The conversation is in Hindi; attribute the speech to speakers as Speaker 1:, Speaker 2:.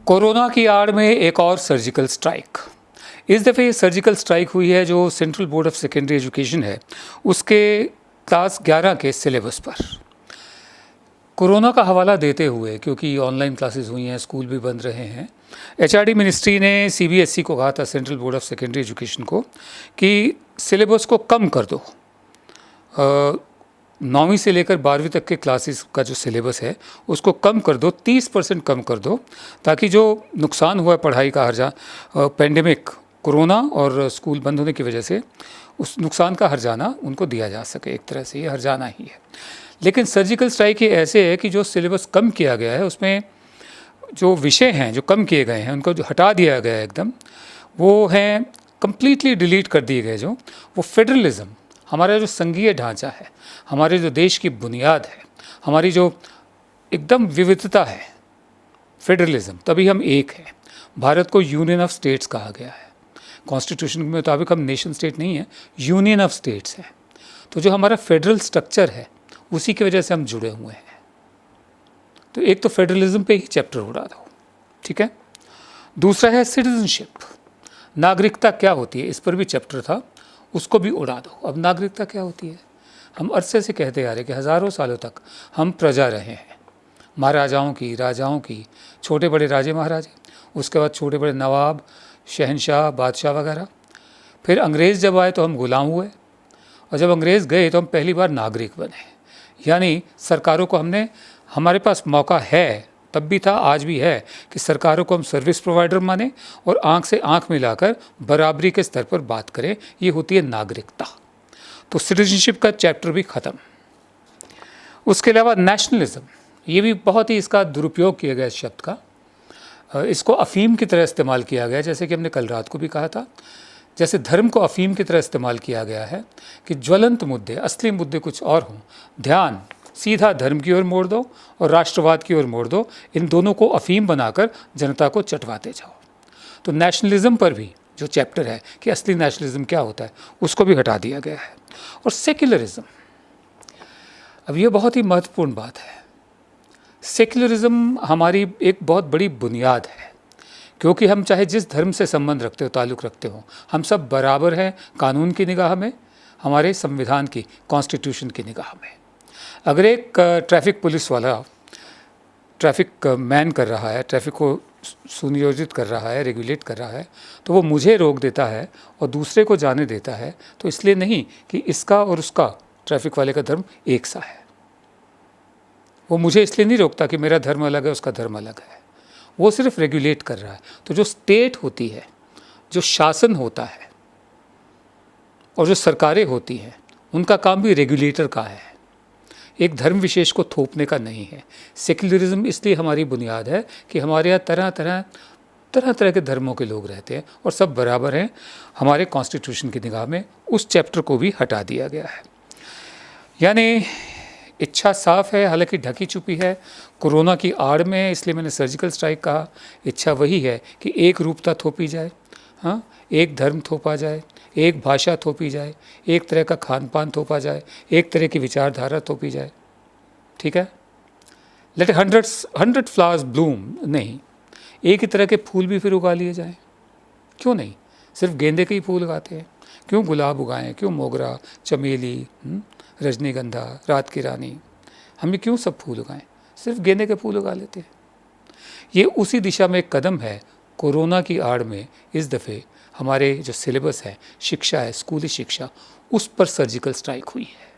Speaker 1: कोरोना की आड़ में एक और सर्जिकल स्ट्राइक। इस दफ़े ये सर्जिकल स्ट्राइक हुई है जो central board of secondary education है उसके क्लास 11 के सिलेबस पर। कोरोना का हवाला देते हुए, क्योंकि ऑनलाइन क्लासेस हुई हैं, स्कूल भी बंद रहे हैं, एचआरडी मिनिस्ट्री ने सीबीएसई को कहा था, central board of secondary education को, कि सिलेबस को कम कर दो। 9वीं से लेकर 12वीं तक के क्लासेस का जो सिलेबस है उसको कम कर दो, 30% कम कर दो, ताकि जो नुकसान हुआ है पढ़ाई का हर्जा पेंडेमिक कोरोना और स्कूल बंद होने की वजह से, उस नुकसान का हर्जाना उनको दिया जा सके। एक तरह से ये हर्जाना ही है। लेकिन सर्जिकल स्ट्राइक ये ऐसे है कि जो सिलेबस कम किया गया है उसमें जो विषय हैं जो कम किए गए हैं उनको जो हटा दिया गया है एकदम, वो हैं कम्प्लीटली डिलीट कर दिए गए। जो वो फेडरलिज्म, हमारा जो संघीय ढांचा है, हमारे जो देश की बुनियाद है, हमारी जो एकदम विविधता है, फेडरलिज्म, तभी हम एक हैं। भारत को यूनियन ऑफ स्टेट्स कहा गया है। कॉन्स्टिट्यूशन के मुताबिक हम नेशन स्टेट नहीं है, यूनियन ऑफ स्टेट्स हैं। तो जो हमारा फेडरल स्ट्रक्चर है उसी की वजह से हम जुड़े हुए हैं। तो एक तो फेडरलिज्म पे ही चैप्टर उड़ा दो, ठीक है। दूसरा है सिटीजनशिप, नागरिकता क्या होती है, इस पर भी चैप्टर था, उसको भी उड़ा दो। अब नागरिकता क्या होती है? हम अरसे से कहते आ रहे कि हज़ारों सालों तक हम प्रजा रहे हैं, महाराजाओं की, राजाओं की, छोटे बड़े राजे महाराजे, उसके बाद छोटे बड़े नवाब, शहनशाह, बादशाह वगैरह। फिर अंग्रेज़ जब आए तो हम गुलाम हुए, और जब अंग्रेज़ गए तो हम पहली बार नागरिक बने। यानी सरकारों को हमने, हमारे पास मौका है, तब भी था आज भी है, कि सरकारों को हम सर्विस प्रोवाइडर माने और आंख से आंख मिलाकर बराबरी के स्तर पर बात करें। ये होती है नागरिकता। तो सिटीजनशिप का चैप्टर भी ख़त्म। उसके अलावा नेशनलिज्म, ये भी बहुत ही इसका दुरुपयोग किया गया इस शब्द का। इसको अफ़ीम की तरह इस्तेमाल किया गया, जैसे कि हमने कल रात को भी कहा था, जैसे धर्म को अफ़ीम की तरह इस्तेमाल किया गया है कि ज्वलंत मुद्दे, असली मुद्दे कुछ और हों, ध्यान सीधा धर्म की ओर मोड़ दो और राष्ट्रवाद की ओर मोड़ दो। इन दोनों को अफ़ीम बनाकर जनता को चटवाते जाओ। तो नेशनलिज्म पर भी जो चैप्टर है कि असली नेशनलिज्म क्या होता है, उसको भी हटा दिया गया है। और सेक्युलरिज्म, अब ये बहुत ही महत्वपूर्ण बात है। सेक्युलरिज्म हमारी एक बहुत बड़ी बुनियाद है, क्योंकि हम चाहे जिस धर्म से संबंध रखते हो, ताल्लुक़ रखते हो, हम सब बराबर हैं कानून की निगाह में, हमारे संविधान की, कॉन्स्टिट्यूशन की निगाह में। अगर एक ट्रैफिक पुलिस वाला ट्रैफिक मैन कर रहा है, ट्रैफिक को सुनियोजित कर रहा है, रेगुलेट कर रहा है, तो वो मुझे रोक देता है और दूसरे को जाने देता है, तो इसलिए नहीं कि इसका और उसका, ट्रैफिक वाले का धर्म एक सा है। वो मुझे इसलिए नहीं रोकता कि मेरा धर्म अलग है, उसका धर्म अलग है। वो सिर्फ रेगुलेट कर रहा है। तो जो स्टेट होती है, जो शासन होता है और जो सरकारें होती हैं, उनका काम भी रेगुलेटर का है, एक धर्म विशेष को थोपने का नहीं है। सेक्युलरिज्म इसलिए हमारी बुनियाद है कि हमारे यहाँ तरह तरह के धर्मों के लोग रहते हैं और सब बराबर हैं हमारे कॉन्स्टिट्यूशन की निगाह में। उस चैप्टर को भी हटा दिया गया है। यानी इच्छा साफ है, हालांकि ढकी छुपी है, कोरोना की आड़ में है, इसलिए मैंने सर्जिकल स्ट्राइक कहा। इच्छा वही है कि एक रूपता थोपी जाए, हाँ, एक धर्म थोपा जाए, एक भाषा थोपी जाए, एक तरह का खान पान थोपा जाए, एक तरह की विचारधारा थोपी जाए, ठीक है। लेट 100 फ्लावर्स ब्लूम, नहीं, एक ही तरह के फूल भी फिर उगा लिए जाएं। क्यों नहीं? सिर्फ गेंदे के ही फूल उगाते हैं, क्यों गुलाब उगाएं, क्यों मोगरा, चमेली, रजनीगंधा, रात की रानी, हमें क्यों सब फूल उगाएं? सिर्फ गेंदे के फूल उगा लेते हैं। ये उसी दिशा में एक कदम है। कोरोना की आड़ में इस दफ़े हमारे जो सिलेबस है, शिक्षा है, स्कूली शिक्षा, उस पर सर्जिकल स्ट्राइक हुई है।